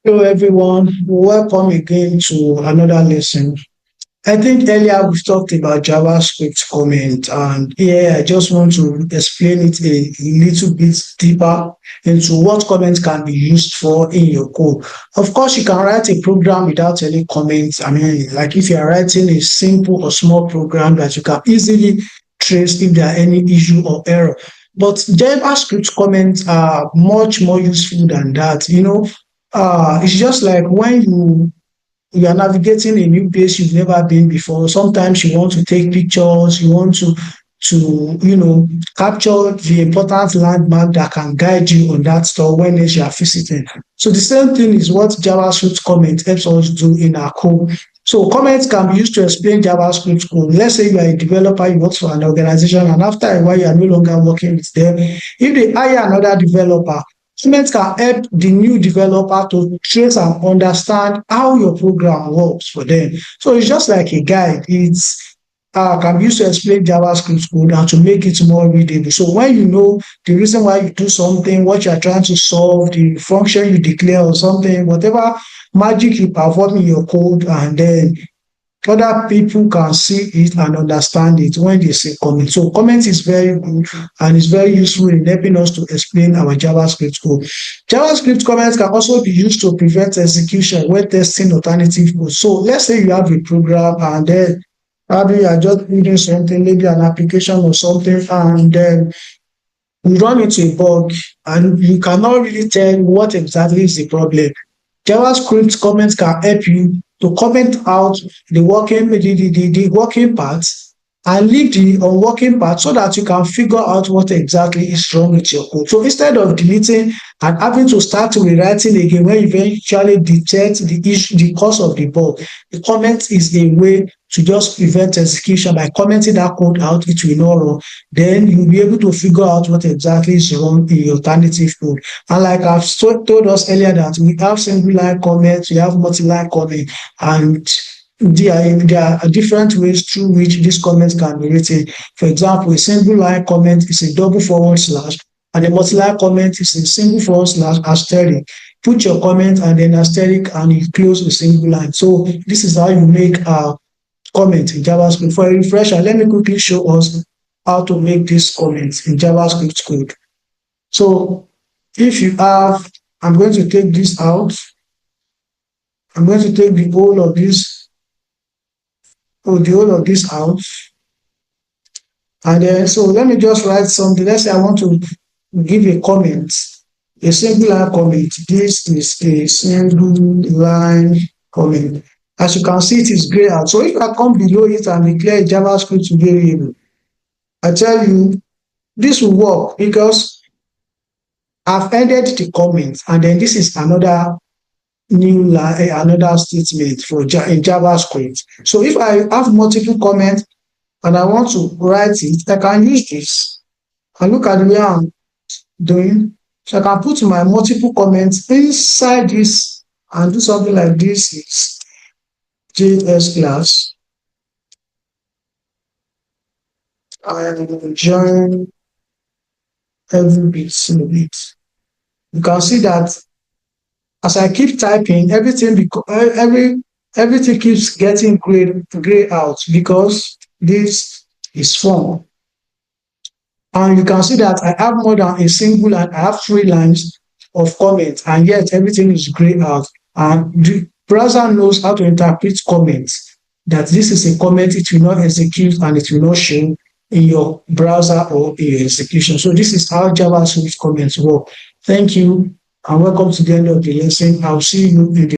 Hello, everyone. Welcome again to another lesson. I think earlier we talked about JavaScript comment, and here I just want to explain it a little bit deeper into what comments can be used for in your code. Of course, you can write a program without any comments. I mean, like if you are writing a simple or small program that you can easily trace if there are any issue or error. But JavaScript comments are much more useful than that. It's just like when you are navigating a new place you've never been before. Sometimes you want to take pictures, you want to capture the important landmark that can guide you on that store when you are visiting. So the same thing is what JavaScript comment helps us do in our code. So comments can be used to explain JavaScript code. Let's say you are a developer, you work for an organization, and after a while you are no longer working with them. If they hire another developer, comments can help the new developer to trace and understand how your program works for them. So it's just like a guide. It's can be used to explain JavaScript code and to make it more readable. So when you know the reason why you do something, what you are trying to solve, the function you declare or something, whatever magic you perform in your code, and then other people can see it and understand it when they say comment. So comment is very good and is very useful in helping us to explain our JavaScript code. JavaScript comments can also be used to prevent execution when testing alternative code. So let's say you have a program and then probably you are just building something, maybe an application or something, and then you run into a bug and you cannot really tell what exactly is the problem. JavaScript comments can help you to comment out the working parts and leave the unworking part so that you can figure out what exactly is wrong with your code. So instead of deleting and having to start rewriting again when you eventually detect the issue, the cause of the bug, the comment is a way to just prevent execution. By commenting that code out, it will not run. Then you'll be able to figure out what exactly is wrong in your alternative code. And like I've told us earlier, that we have single line comments, we have multi-line comment, and there are different ways through which these comments can be written. For example, a single line comment is a double forward slash, and a multi-line comment is a single forward slash asterisk. Put your comment and then asterisk, and you close a single line. So this is how you make a comment in JavaScript. For a refresher, let me quickly show us how to make these comments in JavaScript code. So if you have, I'm going to take this out. I'm going to take the whole of this out. And then, so let me just write something. Let's say I want to give a comment, a single line comment. This is a single line comment. As you can see, it is gray out. So if I come below it and declare a JavaScript variable, I tell you this will work because I've ended the comment, and then this is another new line, another statement in JavaScript. So if I have multiple comments and I want to write it, I can use this and look at the way I'm doing. So I can put my multiple comments inside this and do something like this. Is JS class and join every bit in it. You can see that as I keep typing, everything keeps getting gray out because this is form. And you can see that I have more than a single line. I have 3 lines of comments, and yet everything is gray out. And the browser knows how to interpret comments, that this is a comment, it will not execute and it will not show in your browser or in your execution. So this is how JavaScript comments work. Thank you and welcome to the end of the lesson. I'll see you in the